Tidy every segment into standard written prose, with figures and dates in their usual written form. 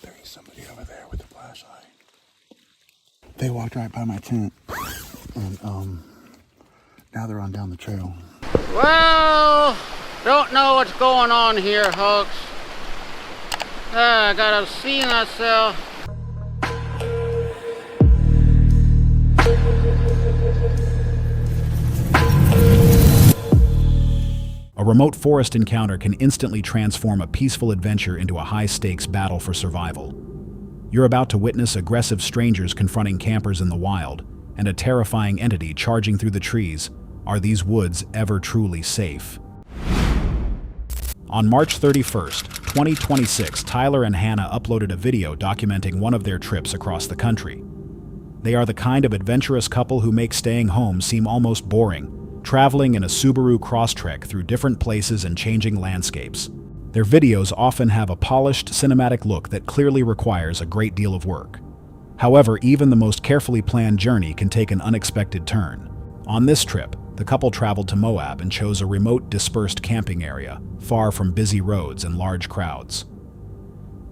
There is somebody over there with a flashlight. They walked right by my tent, and now they're on down the trail. Well, don't know what's going on here, folks. I gotta see myself. A remote forest encounter can instantly transform a peaceful adventure into a high-stakes battle for survival. You're about to witness aggressive strangers confronting campers in the wild, and a terrifying entity charging through the trees. Are these woods ever truly safe? On March 31st, 2026, Tyler and Hannah uploaded a video documenting one of their trips across the country. They are the kind of adventurous couple who make staying home seem almost boring, traveling in a Subaru Crosstrek through different places and changing landscapes. Their videos often have a polished, cinematic look that clearly requires a great deal of work. However, even the most carefully planned journey can take an unexpected turn. On this trip, the couple traveled to Moab and chose a remote, dispersed camping area, far from busy roads and large crowds.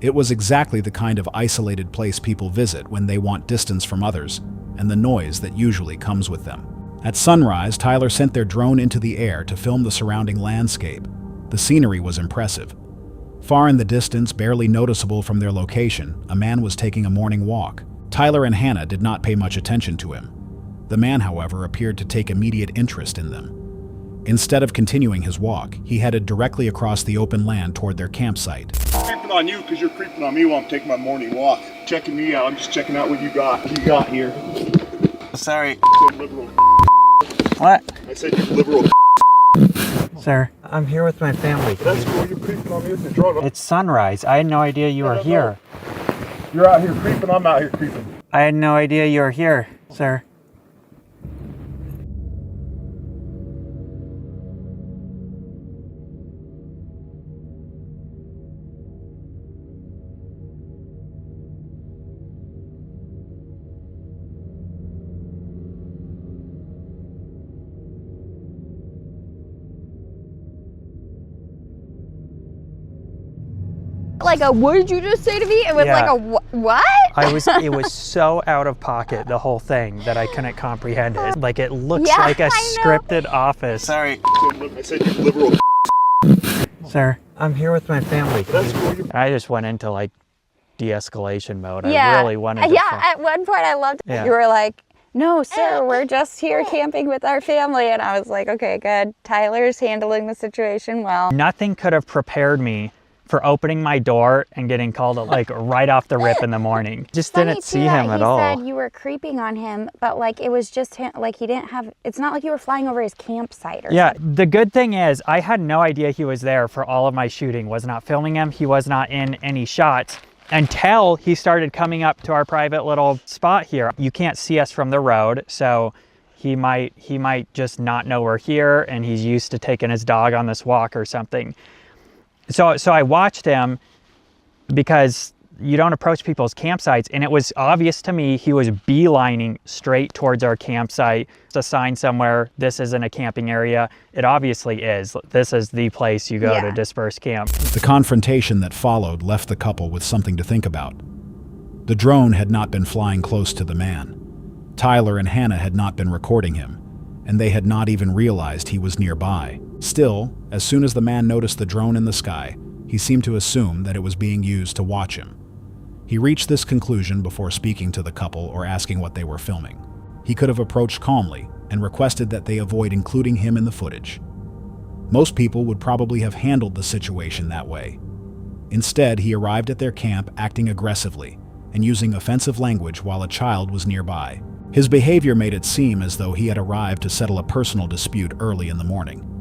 It was exactly the kind of isolated place people visit when they want distance from others and the noise that usually comes with them. At sunrise, Tyler sent their drone into the air to film the surrounding landscape. The scenery was impressive. Far in the distance, barely noticeable from their location, a man was taking a morning walk. Tyler and Hannah did not pay much attention to him. The man, however, appeared to take immediate interest in them. Instead of continuing his walk, he headed directly across the open land toward their campsite. I'm creeping on you because you're creeping on me while I'm taking my morning walk. Checking me out. I'm just checking out what you got here. Sorry. Liberal. What? I said you liberal. Sir, I'm here with my family. That's cool. You're creeping on me with the drone. It's sunrise. I had no idea you were here. You're out here creeping. I'm out here creeping. I had no idea you were here, sir. Like a what did you just say to me? It was like a what? It was so out of pocket, the whole thing, that I couldn't comprehend it. Like it looks like a scripted office. Sorry. I said you liberal. Sir, I'm here with my family. That's cool. I just went into like de-escalation mode. I really wanted to. At one point I loved it. You were like, no, sir, we're just here camping with our family. And I was like, okay, good. Tyler's handling the situation well. Nothing could have prepared me for opening my door and getting called like right off the rip in the morning. Just didn't see him at all. He said you were creeping on him, but like it was just him, like he didn't have, it's not like you were flying over his campsite or something. The good thing is I had no idea he was there for all of my shooting. Was not filming him. He was not in any shots until he started coming up to our private little spot here. You can't see us from the road, so he might just not know we're here and he's used to taking his dog on this walk or something. So I watched him because you don't approach people's campsites, and it was obvious to me he was beelining straight towards our campsite. It's a sign somewhere, this isn't a camping area. It obviously is. This is the place you go to disperse camp. The confrontation that followed left the couple with something to think about. The drone had not been flying close to the man. Tyler and Hannah had not been recording him, and they had not even realized he was nearby. Still, as soon as the man noticed the drone in the sky, he seemed to assume that it was being used to watch him. He reached this conclusion before speaking to the couple or asking what they were filming. He could have approached calmly and requested that they avoid including him in the footage. Most people would probably have handled the situation that way. Instead, he arrived at their camp acting aggressively and using offensive language while a child was nearby. His behavior made it seem as though he had arrived to settle a personal dispute early in the morning.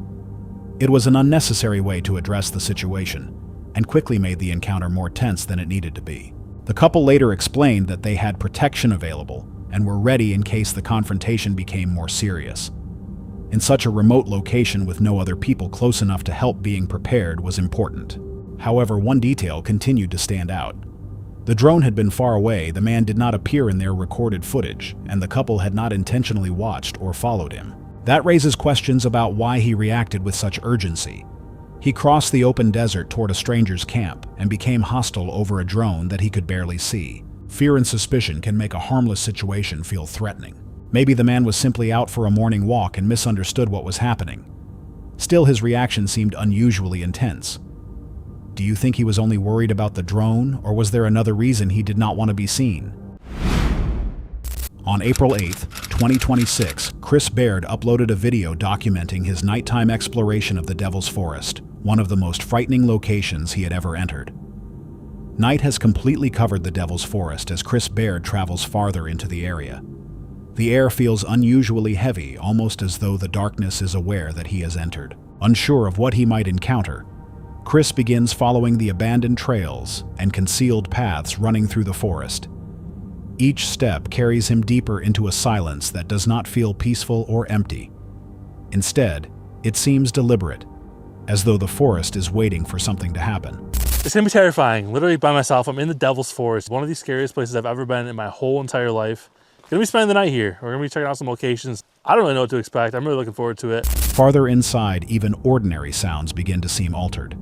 It was an unnecessary way to address the situation, and quickly made the encounter more tense than it needed to be. The couple later explained that they had protection available and were ready in case the confrontation became more serious. In such a remote location with no other people close enough to help, being prepared was important. However, one detail continued to stand out. The drone had been far away, the man did not appear in their recorded footage, and the couple had not intentionally watched or followed him. That raises questions about why he reacted with such urgency. He crossed the open desert toward a stranger's camp and became hostile over a drone that he could barely see. Fear and suspicion can make a harmless situation feel threatening. Maybe the man was simply out for a morning walk and misunderstood what was happening. Still, his reaction seemed unusually intense. Do you think he was only worried about the drone, or was there another reason he did not want to be seen? On April 8, 2026, Chris Baird uploaded a video documenting his nighttime exploration of the Devil's Forest, one of the most frightening locations he had ever entered. Night has completely covered the Devil's Forest as Chris Baird travels farther into the area. The air feels unusually heavy, almost as though the darkness is aware that he has entered. Unsure of what he might encounter, Chris begins following the abandoned trails and concealed paths running through the forest. Each step carries him deeper into a silence that does not feel peaceful or empty. Instead, it seems deliberate, as though the forest is waiting for something to happen. It's gonna be terrifying. Literally by myself, I'm in the Devil's Forest, one of the scariest places I've ever been in my whole entire life. Gonna be spending the night here. We're gonna be checking out some locations. I don't really know what to expect. I'm really looking forward to it. Farther inside, even ordinary sounds begin to seem altered.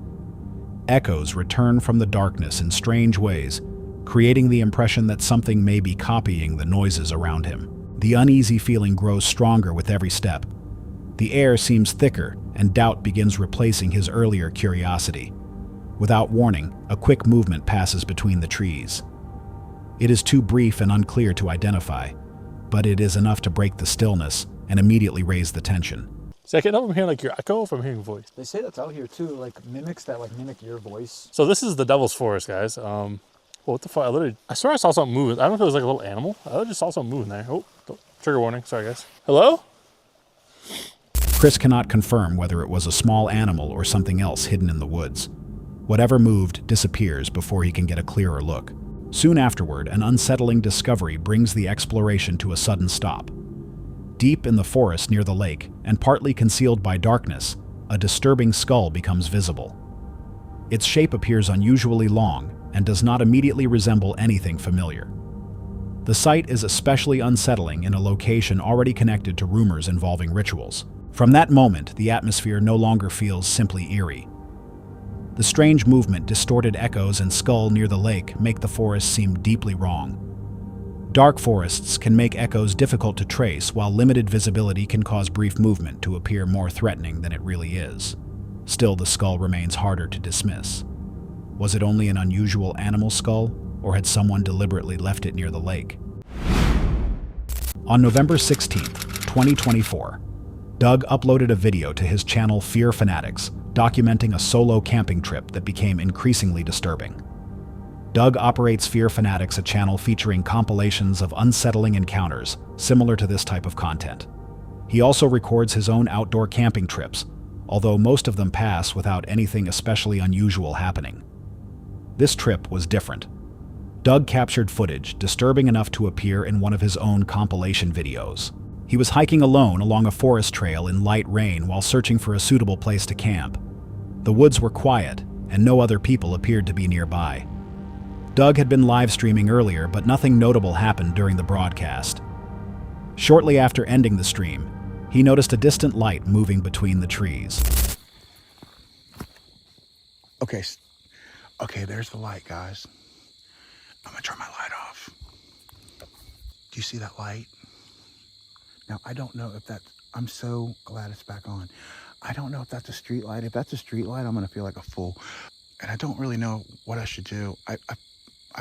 Echoes return from the darkness in strange ways, creating the impression that something may be copying the noises around him. The uneasy feeling grows stronger with every step. The air seems thicker, and doubt begins replacing his earlier curiosity. Without warning, a quick movement passes between the trees. It is too brief and unclear to identify, but it is enough to break the stillness and immediately raise the tension. So I can't help from hearing like your echo from hearing a voice. They say that's out here too, like mimics that like mimic your voice. So this is the Devil's Forest, guys. What the fuck? I swear I saw something moving. I don't know if it was like a little animal. I just saw something moving there. Oh, trigger warning. Sorry, guys. Hello? Chris cannot confirm whether it was a small animal or something else hidden in the woods. Whatever moved disappears before he can get a clearer look. Soon afterward, an unsettling discovery brings the exploration to a sudden stop. Deep in the forest near the lake, and partly concealed by darkness, a disturbing skull becomes visible. Its shape appears unusually long and does not immediately resemble anything familiar. The sight is especially unsettling in a location already connected to rumors involving rituals. From that moment, the atmosphere no longer feels simply eerie. The strange movement, distorted echoes, and skull near the lake make the forest seem deeply wrong. Dark forests can make echoes difficult to trace, while limited visibility can cause brief movement to appear more threatening than it really is. Still, the skull remains harder to dismiss. Was it only an unusual animal skull, or had someone deliberately left it near the lake? On November 16, 2024, Doug uploaded a video to his channel Fear Fanatics, documenting a solo camping trip that became increasingly disturbing. Doug operates Fear Fanatics, a channel featuring compilations of unsettling encounters similar to this type of content. He also records his own outdoor camping trips, although most of them pass without anything especially unusual happening. This trip was different. Doug captured footage disturbing enough to appear in one of his own compilation videos. He was hiking alone along a forest trail in light rain while searching for a suitable place to camp. The woods were quiet, and no other people appeared to be nearby. Doug had been live streaming earlier, but nothing notable happened during the broadcast. Shortly after ending the stream, he noticed a distant light moving between the trees. Okay, there's the light, guys. I'm gonna turn my light off. Do you see that light? Now, I don't know if that's, I'm so glad it's back on. I don't know if that's a street light. If that's a street light, I'm gonna feel like a fool. And I don't really know what I should do. I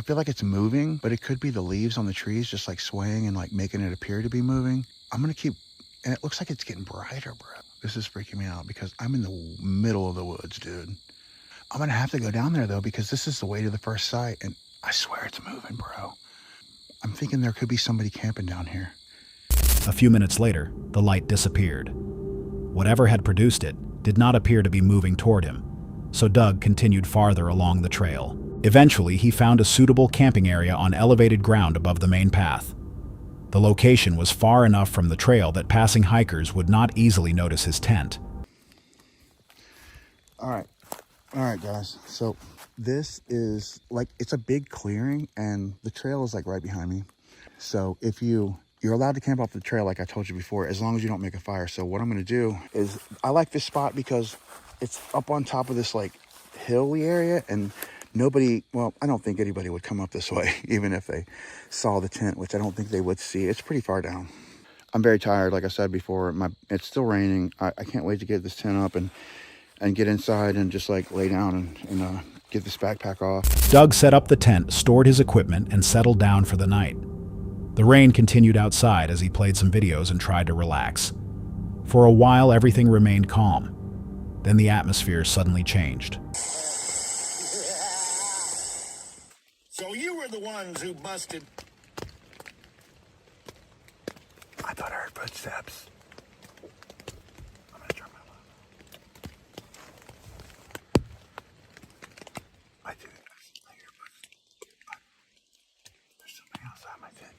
feel like it's moving, but it could be the leaves on the trees just like swaying and like making it appear to be moving. I'm gonna keep, and it looks like it's getting brighter, bro. This is freaking me out because I'm in the middle of the woods, dude. I'm gonna have to go down there though, because this is the way to the first sight, and I swear it's moving, bro. I'm thinking there could be somebody camping down here. A few minutes later, the light disappeared. Whatever had produced it did not appear to be moving toward him, so Doug continued farther along the trail. Eventually, he found a suitable camping area on elevated ground above the main path. The location was far enough from the trail that passing hikers would not easily notice his tent. All right, guys. So this is like, it's a big clearing, and the trail is like right behind me. So if you're allowed to camp off the trail, like I told you before, as long as you don't make a fire. So what I'm going to do is, I like this spot because it's up on top of this like hilly area, and nobody, well, I don't think anybody would come up this way, even if they saw the tent, which I don't think they would see. It's pretty far down. I'm very tired, like I said before. It's still raining. I can't wait to get this tent up and get inside and just like lay down and get this backpack off. Doug set up the tent, stored his equipment, and settled down for the night. The rain continued outside as he played some videos and tried to relax. For a while, everything remained calm. Then the atmosphere suddenly changed. So you were the ones who busted. I thought I heard footsteps. I'm gonna turn my light off. I do. I hear footsteps. There's something outside my tent.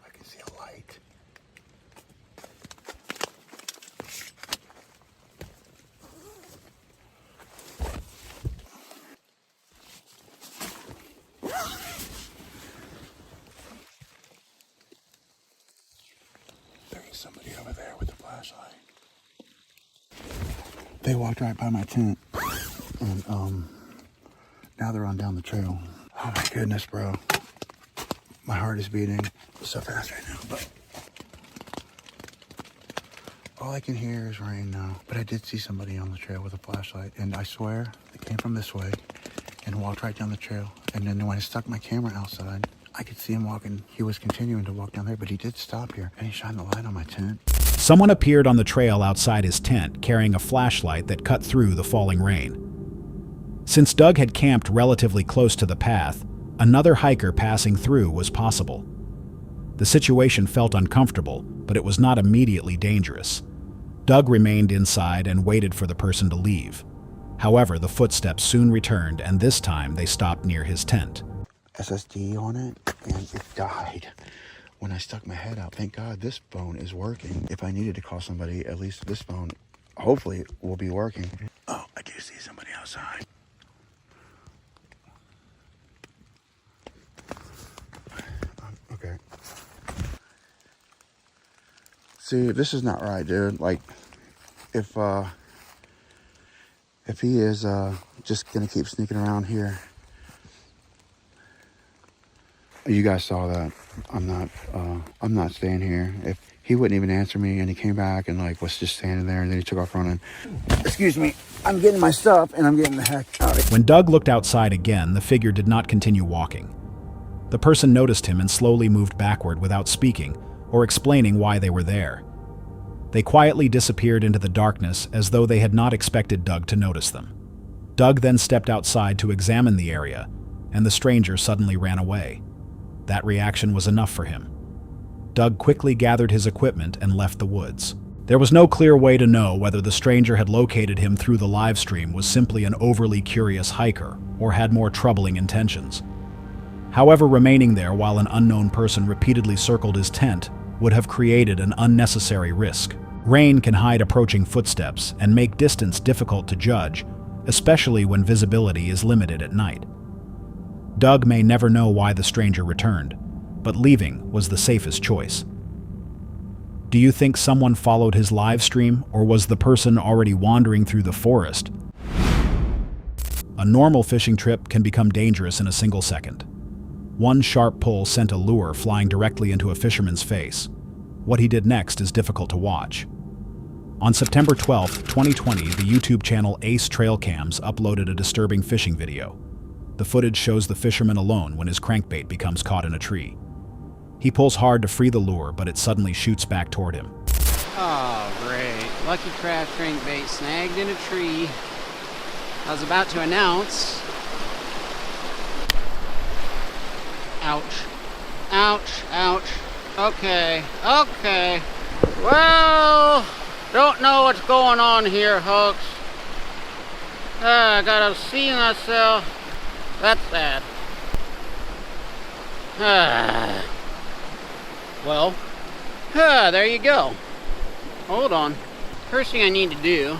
I can see a light. There's somebody over there with a flashlight. They walked right by my tent, and now they're on down the trail. Oh my goodness, bro. My heart is beating so fast right now, but all I can hear is rain now. But I did see somebody on the trail with a flashlight, and I swear they came from this way and walked right down the trail. And then when I stuck my camera outside, I could see him walking. He was continuing to walk down there, but he did stop here, and he shined the light on my tent. Someone appeared on the trail outside his tent, carrying a flashlight that cut through the falling rain. Since Doug had camped relatively close to the path, another hiker passing through was possible. The situation felt uncomfortable, but it was not immediately dangerous. Doug remained inside and waited for the person to leave. However, the footsteps soon returned, and this time they stopped near his tent. SSD on it, and it died when I stuck my head out. Thank God this phone is working. If I needed to call somebody, at least this phone hopefully will be working. Oh, I do see somebody outside. Okay. See, this is not right, dude. Like, if he is just gonna keep sneaking around here. You guys saw that. I'm not staying here. If he wouldn't even answer me, and he came back and like was just standing there, and then he took off running. Excuse me, I'm getting my stuff and I'm getting the heck out of here. When Doug looked outside again, the figure did not continue walking. The person noticed him and slowly moved backward without speaking or explaining why they were there. They quietly disappeared into the darkness as though they had not expected Doug to notice them. Doug then stepped outside to examine the area, and the stranger suddenly ran away. That reaction was enough for him. Doug quickly gathered his equipment and left the woods. There was no clear way to know whether the stranger had located him through the live stream was simply an overly curious hiker or had more troubling intentions. However, remaining there while an unknown person repeatedly circled his tent would have created an unnecessary risk. Rain can hide approaching footsteps and make distance difficult to judge, especially when visibility is limited at night. Doug may never know why the stranger returned, but leaving was the safest choice. Do you think someone followed his live stream, or was the person already wandering through the forest? A normal fishing trip can become dangerous in a single second. One sharp pull sent a lure flying directly into a fisherman's face. What he did next is difficult to watch. On September 12, 2020, the YouTube channel Ace Trail Cams uploaded a disturbing fishing video. The footage shows the fisherman alone when his crankbait becomes caught in a tree. He pulls hard to free the lure, but it suddenly shoots back toward him. Oh, great. Lucky craft crankbait snagged in a tree. I was about to announce. Ouch. Ouch, ouch. Okay, okay. Well, don't know what's going on here, folks. I gotta see myself. That's sad. Well, there you go. Hold on. First thing I need to do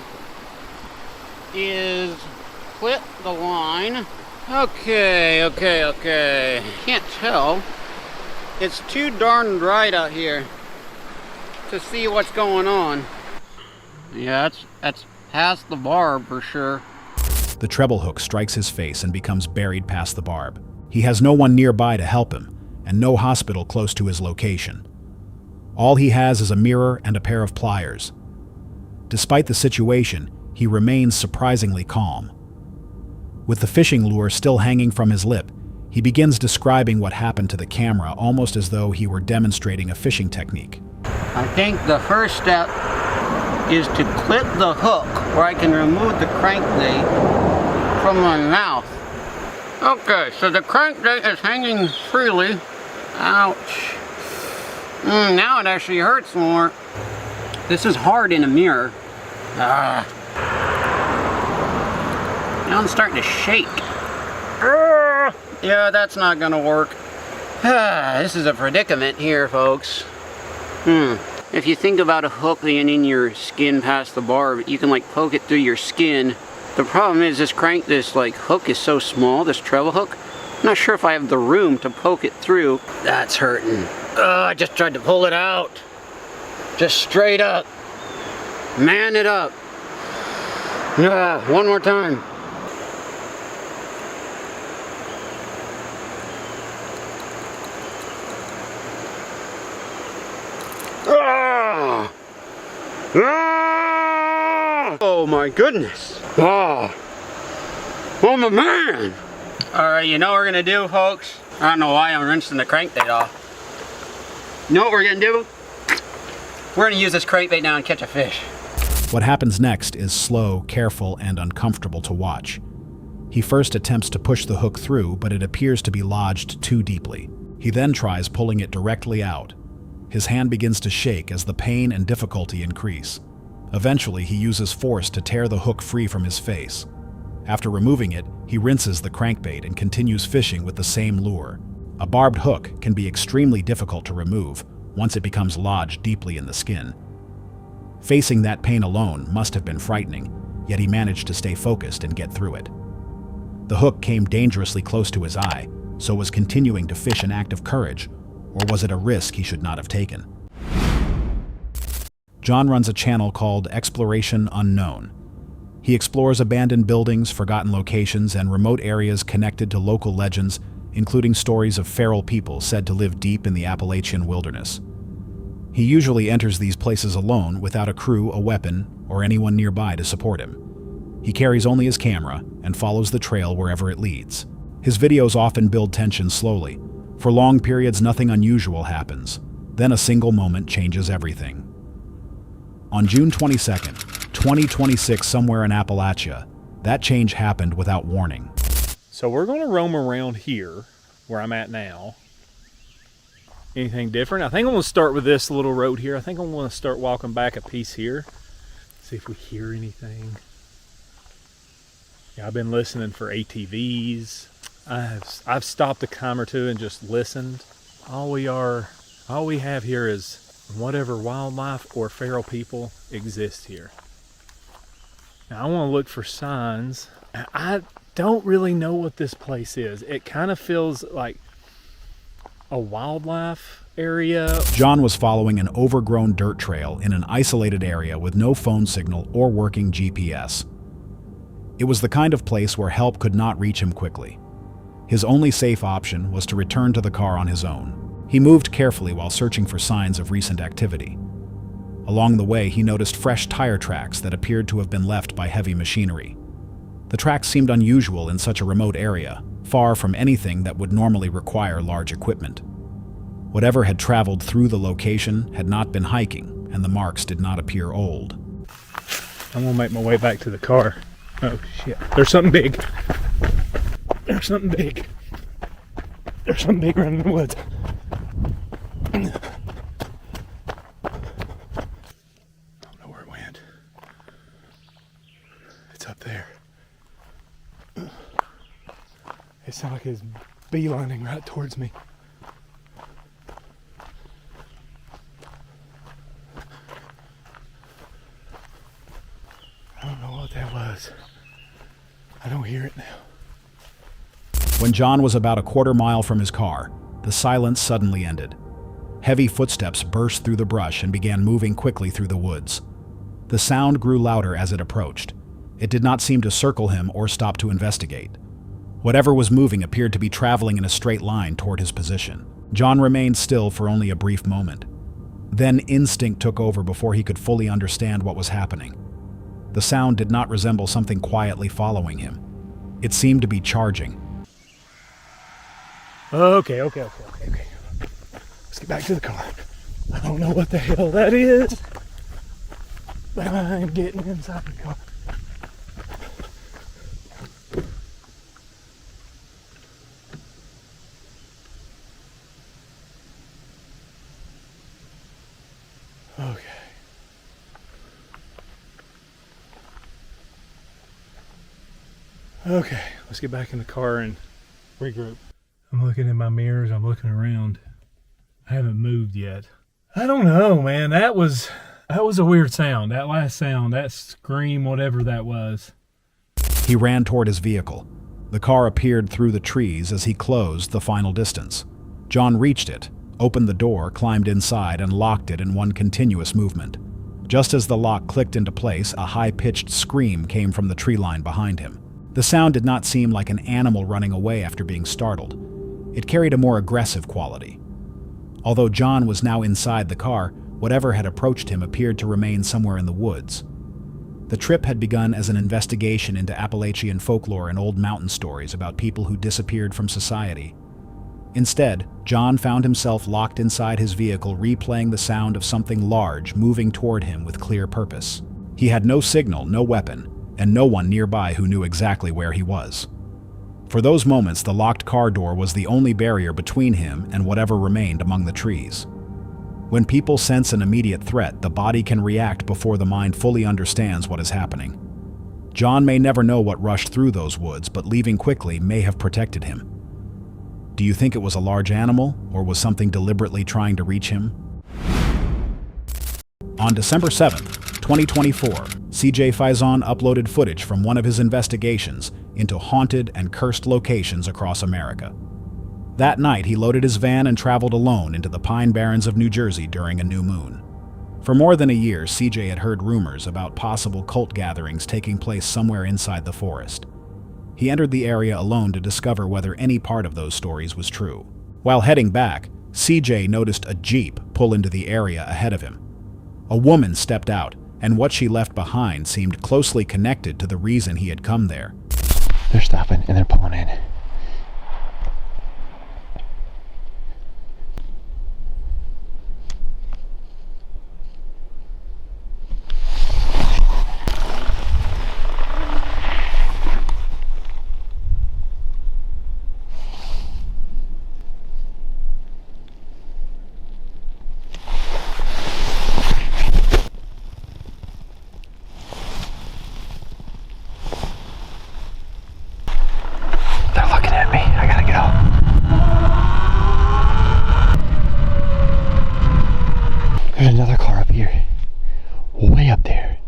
is clip the line. Okay. Can't tell. It's too darn bright out here to see what's going on. Yeah, past the barb for sure. The treble hook strikes his face and becomes buried past the barb. He has no one nearby to help him, and no hospital close to his location. All he has is a mirror and a pair of pliers. Despite the situation, he remains surprisingly calm. With the fishing lure still hanging from his lip, he begins describing what happened to the camera almost as though he were demonstrating a fishing technique. I think the first step is to clip the hook where I can remove the crankbait from my mouth. Okay, so the crankbait is hanging freely. Ouch. Now it actually hurts more. This is hard in a mirror. Now I'm starting to shake. Yeah, that's not gonna work. This is a predicament here, folks. If you think about a hook being in your skin past the barb, you can like poke it through your skin. The problem is this hook is so small, this treble hook. I'm not sure if I have the room to poke it through. That's hurting. I just tried to pull it out. Just straight up. Man it up. One more time. Oh my goodness. I'm a man. Alright, you know what we're gonna do, folks? I don't know why I'm rinsing the crankbait off. You know what we're gonna do? We're gonna use this crankbait now and catch a fish. What happens next is slow, careful, and uncomfortable to watch. He first attempts to push the hook through, but it appears to be lodged too deeply. He then tries pulling it directly out. His hand begins to shake as the pain and difficulty increase. Eventually, he uses force to tear the hook free from his face. After removing it, he rinses the crankbait and continues fishing with the same lure. A barbed hook can be extremely difficult to remove once it becomes lodged deeply in the skin. Facing that pain alone must have been frightening, yet he managed to stay focused and get through it. The hook came dangerously close to his eye, so was continuing to fish an act of courage, or was it a risk he should not have taken? John runs a channel called Exploration Unknown. He explores abandoned buildings, forgotten locations, and remote areas connected to local legends, including stories of feral people said to live deep in the Appalachian wilderness. He usually enters these places alone, without a crew, a weapon, or anyone nearby to support him. He carries only his camera and follows the trail wherever it leads. His videos often build tension slowly. For long periods, nothing unusual happens. Then a single moment changes everything. On June 22nd, 2026, somewhere in Appalachia, that change happened without warning. So we're going to roam around here, where I'm at now. Anything different? I think I'm going to start with this little road here. I think I'm going to start walking back a piece here. See if we hear anything. Yeah, I've been listening for ATVs. I've stopped a time or two and just listened. All we have here is whatever wildlife or feral people exist here. Now I want to look for signs. I don't really know what this place is. It kind of feels like a wildlife area. John was following an overgrown dirt trail in an isolated area with no phone signal or working GPS. It was the kind of place where help could not reach him quickly. His only safe option was to return to the car on his own. He moved carefully while searching for signs of recent activity. Along the way, he noticed fresh tire tracks that appeared to have been left by heavy machinery. The tracks seemed unusual in such a remote area, far from anything that would normally require large equipment. Whatever had traveled through the location had not been hiking, and the marks did not appear old. I'm gonna make my way back to the car. Oh shit, there's something big. There's something big. There's something big running in the woods. I don't know where it went. It's up there. It sounds like it's beelining right towards me. I don't know what that was. I don't hear it now. When John was about a quarter mile from his car, the silence suddenly ended. Heavy footsteps burst through the brush and began moving quickly through the woods. The sound grew louder as it approached. It did not seem to circle him or stop to investigate. Whatever was moving appeared to be traveling in a straight line toward his position. John remained still for only a brief moment. Then instinct took over before he could fully understand what was happening. The sound did not resemble something quietly following him. It seemed to be charging. Okay. Let's get back to the car. I don't know what the hell that is, but I'm getting inside the car. Okay, let's get back in the car and regroup. I'm looking in my mirrors, I'm looking around. I haven't moved yet. I don't know, man. That was a weird sound. That last sound, that scream, whatever that was. He ran toward his vehicle. The car appeared through the trees as he closed the final distance. John reached it, opened the door, climbed inside, and locked it in one continuous movement. Just as the lock clicked into place, a high-pitched scream came from the tree line behind him. The sound did not seem like an animal running away after being startled. It carried a more aggressive quality. Although John was now inside the car, whatever had approached him appeared to remain somewhere in the woods. The trip had begun as an investigation into Appalachian folklore and old mountain stories about people who disappeared from society. Instead, John found himself locked inside his vehicle, replaying the sound of something large moving toward him with clear purpose. He had no signal, no weapon, and no one nearby who knew exactly where he was. For those moments, the locked car door was the only barrier between him and whatever remained among the trees. When people sense an immediate threat, the body can react before the mind fully understands what is happening. John may never know what rushed through those woods, but leaving quickly may have protected him. Do you think it was a large animal, or was something deliberately trying to reach him? On December 7th, 2024, CJ Faison uploaded footage from one of his investigations into haunted and cursed locations across America. That night, he loaded his van and traveled alone into the Pine Barrens of New Jersey during a new moon. For more than a year, CJ had heard rumors about possible cult gatherings taking place somewhere inside the forest. He entered the area alone to discover whether any part of those stories was true. While heading back, CJ noticed a Jeep pull into the area ahead of him. A woman stepped out, and what she left behind seemed closely connected to the reason he had come there. They're stopping and they're pulling in. There's another car up here. Way up there.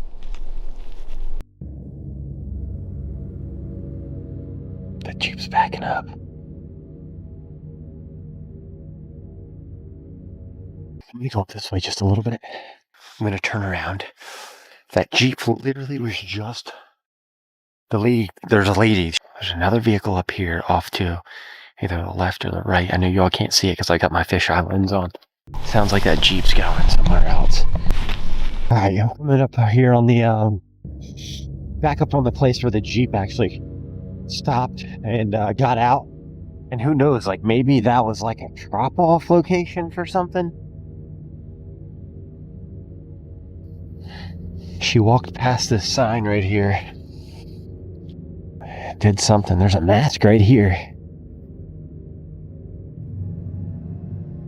The Jeep's backing up. Let me go up this way just a little bit. I'm gonna turn around. That Jeep literally was just the lady. There's a lady. There's another vehicle up here off to either the left or the right. I know y'all can't see it because I got my fisheye lens on. Sounds like that Jeep's going somewhere else. Alright, I'm coming up here on the, back up on the place where the Jeep actually stopped and got out. And who knows, like maybe that was like a drop-off location for something? She walked past this sign right here. Did something. There's a mask right here.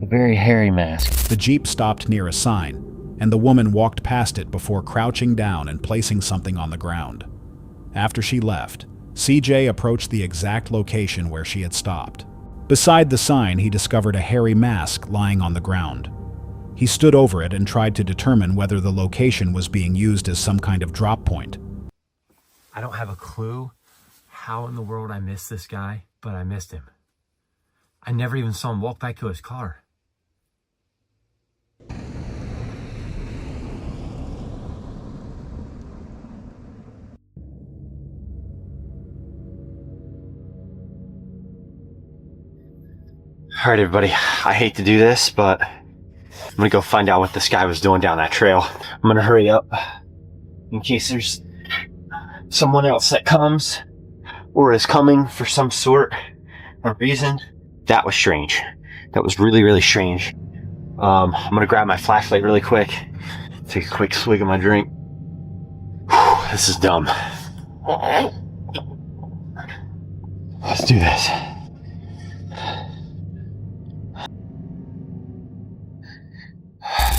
A very hairy mask. The Jeep stopped near a sign, and the woman walked past it before crouching down and placing something on the ground. After she left, CJ approached the exact location where she had stopped. Beside the sign, he discovered a hairy mask lying on the ground. He stood over it and tried to determine whether the location was being used as some kind of drop point. I don't have a clue how in the world I missed this guy, but I missed him. I never even saw him walk back to his car. All right, everybody, I hate to do this, but I'm gonna go find out what this guy was doing down that trail. I'm gonna hurry up in case there's someone else that comes or is coming for some sort of reason. That was strange. That was really, really strange. I'm gonna grab my flashlight really quick, take a quick swig of my drink. Whew, this is dumb. Let's do this.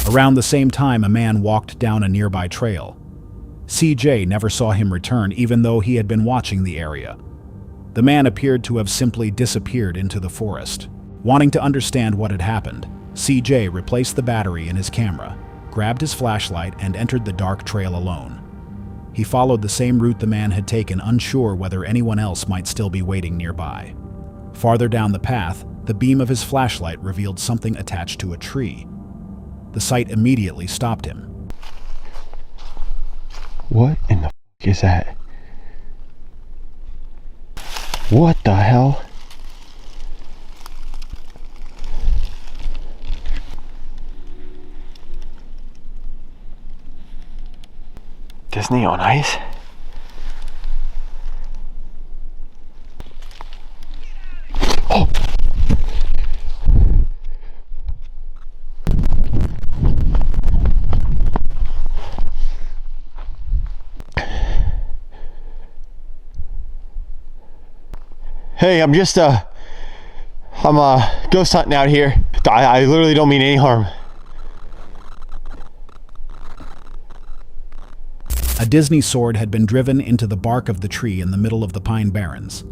Around the same time, a man walked down a nearby trail. CJ never saw him return, even though he had been watching the area. The man appeared to have simply disappeared into the forest. Wanting to understand what had happened, CJ replaced the battery in his camera, grabbed his flashlight, and entered the dark trail alone. He followed the same route the man had taken, unsure whether anyone else might still be waiting nearby. Farther down the path, the beam of his flashlight revealed something attached to a tree. The sight immediately stopped him. What in the f*** is that? What the hell? Disney on Ice? Oh! Hey, I'm just, I'm ghost hunting out here. I literally don't mean any harm. A Disney sword had been driven into the bark of the tree in the middle of the pine barrens.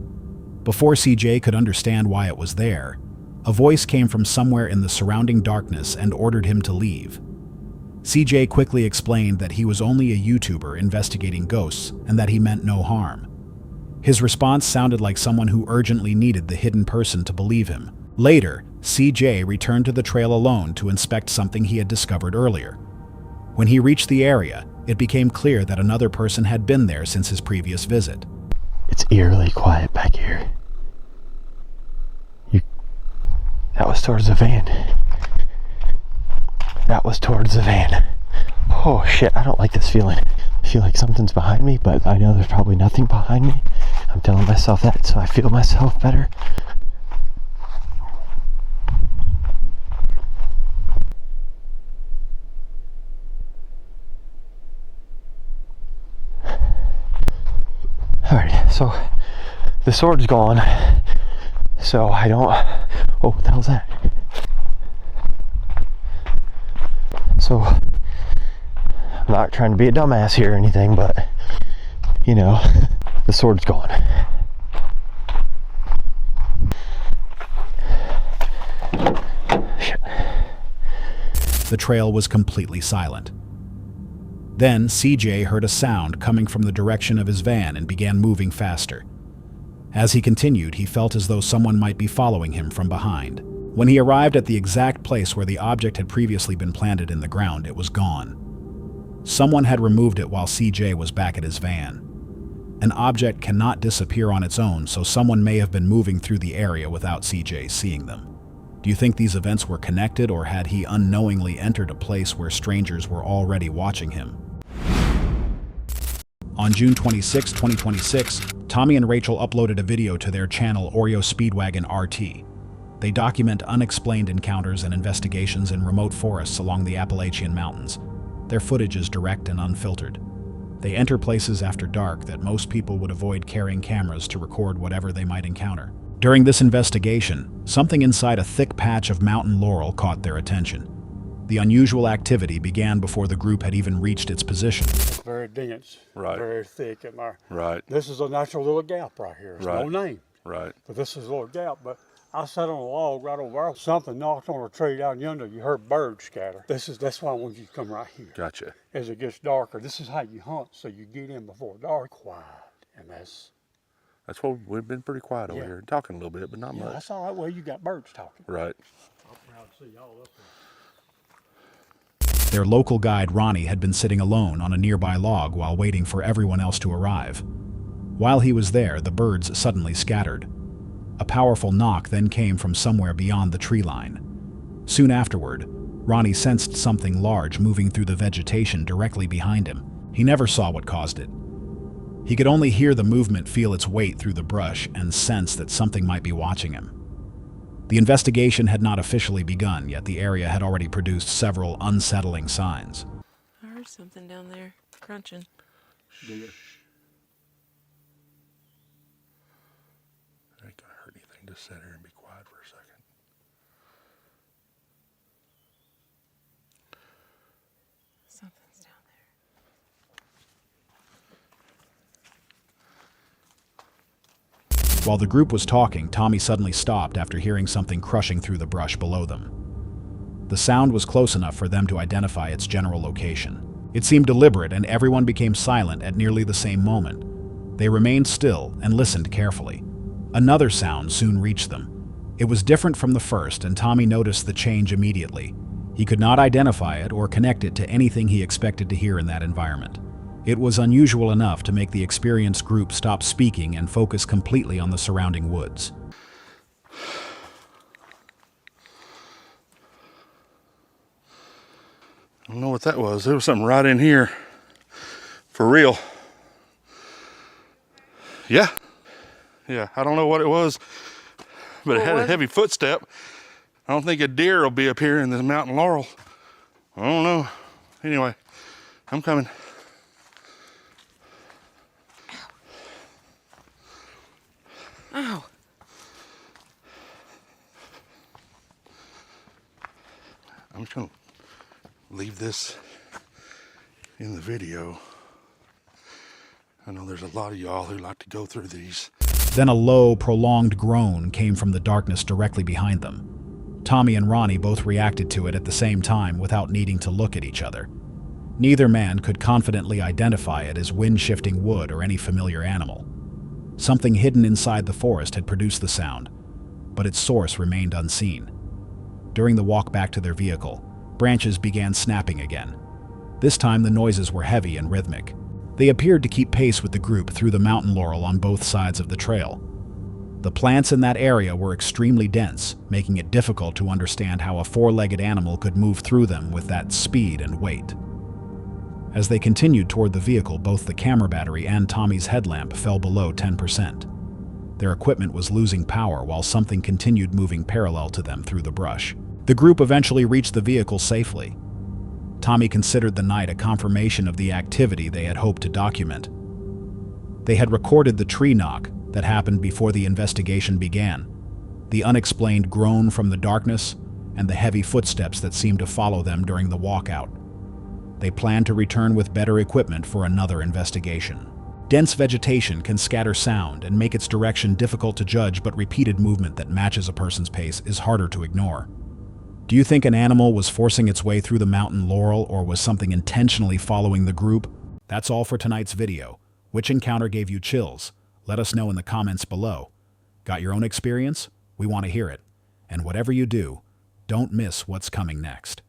Before CJ could understand why it was there, a voice came from somewhere in the surrounding darkness and ordered him to leave. CJ quickly explained that he was only a YouTuber investigating ghosts and that he meant no harm. His response sounded like someone who urgently needed the hidden person to believe him. Later, CJ returned to the trail alone to inspect something he had discovered earlier. When he reached the area, it became clear that another person had been there since his previous visit. It's eerily quiet back here. That was towards the van. That was towards the van. Oh shit, I don't like this feeling. I feel like something's behind me, but I know there's probably nothing behind me. I'm telling myself that so I feel myself better. Alright, so the sword's gone. So I don't... Oh, what the hell's that? So, I'm not trying to be a dumbass here or anything, but, you know, the sword's gone. Shit. The trail was completely silent. Then CJ heard a sound coming from the direction of his van and began moving faster. As he continued, he felt as though someone might be following him from behind. When he arrived at the exact place where the object had previously been planted in the ground, it was gone. Someone had removed it while CJ was back at his van. An object cannot disappear on its own, so someone may have been moving through the area without CJ seeing them. Do you think these events were connected, or had he unknowingly entered a place where strangers were already watching him? On June 26, 2026, Tommy and Rachel uploaded a video to their channel Oreo Speedwagon RT. They document unexplained encounters and investigations in remote forests along the Appalachian Mountains. Their footage is direct and unfiltered. They enter places after dark that most people would avoid carrying cameras to record whatever they might encounter. During this investigation, something inside a thick patch of mountain laurel caught their attention. The unusual activity began before the group had even reached its position. It's very dense, very thick in there. This is a natural little gap right here. It's no name. But this is a little gap. But I sat on a log right over there. Something knocked on a tree down yonder. You heard birds scatter. That's why I want you to come right here. Gotcha. As it gets darker, this is how you hunt, so you get in before dark, quiet, and that's what we've been pretty quiet over here, talking a little bit, but not much. That's all right. Well, you got birds talking. Right. I'm proud to see y'all up there. Their local guide, Ronnie, had been sitting alone on a nearby log while waiting for everyone else to arrive. While he was there, the birds suddenly scattered. A powerful knock then came from somewhere beyond the tree line. Soon afterward, Ronnie sensed something large moving through the vegetation directly behind him. He never saw what caused it. He could only hear the movement feel its weight through the brush and sense that something might be watching him. The investigation had not officially begun, yet the area had already produced several unsettling signs. I heard something down there, crunching. Do you? It ain't gonna hurt anything. Just sit here and be quiet for a second. Something's down there. While the group was talking, Tommy suddenly stopped after hearing something crushing through the brush below them. The sound was close enough for them to identify its general location. It seemed deliberate, and everyone became silent at nearly the same moment. They remained still and listened carefully. Another sound soon reached them. It was different from the first, and Tommy noticed the change immediately. He could not identify it or connect it to anything he expected to hear in that environment. It was unusual enough to make the experienced group stop speaking and focus completely on the surrounding woods. I don't know what that was. There was something right in here. For real. Yeah. Yeah, I don't know what it was, but it had a heavy footstep. I don't think a deer will be up here in the mountain laurel. I don't know. Anyway, I'm coming. Ow. I'm just gonna leave this in the video. I know there's a lot of y'all who like to go through these. Then a low, prolonged groan came from the darkness directly behind them. Tommy and Ronnie both reacted to it at the same time without needing to look at each other. Neither man could confidently identify it as wind-shifting wood or any familiar animal. Something hidden inside the forest had produced the sound, but its source remained unseen. During the walk back to their vehicle, branches began snapping again. This time the noises were heavy and rhythmic. They appeared to keep pace with the group through the mountain laurel on both sides of the trail. The plants in that area were extremely dense, making it difficult to understand how a four-legged animal could move through them with that speed and weight. As they continued toward the vehicle, both the camera battery and Tommy's headlamp fell below 10%. Their equipment was losing power while something continued moving parallel to them through the brush. The group eventually reached the vehicle safely. Tommy considered the night a confirmation of the activity they had hoped to document. They had recorded the tree knock that happened before the investigation began, the unexplained groan from the darkness, and the heavy footsteps that seemed to follow them during the walkout. They planned to return with better equipment for another investigation. Dense vegetation can scatter sound and make its direction difficult to judge, but repeated movement that matches a person's pace is harder to ignore. Do you think an animal was forcing its way through the mountain laurel, or was something intentionally following the group? That's all for tonight's video. Which encounter gave you chills? Let us know in the comments below. Got your own experience? We want to hear it. And whatever you do, don't miss what's coming next.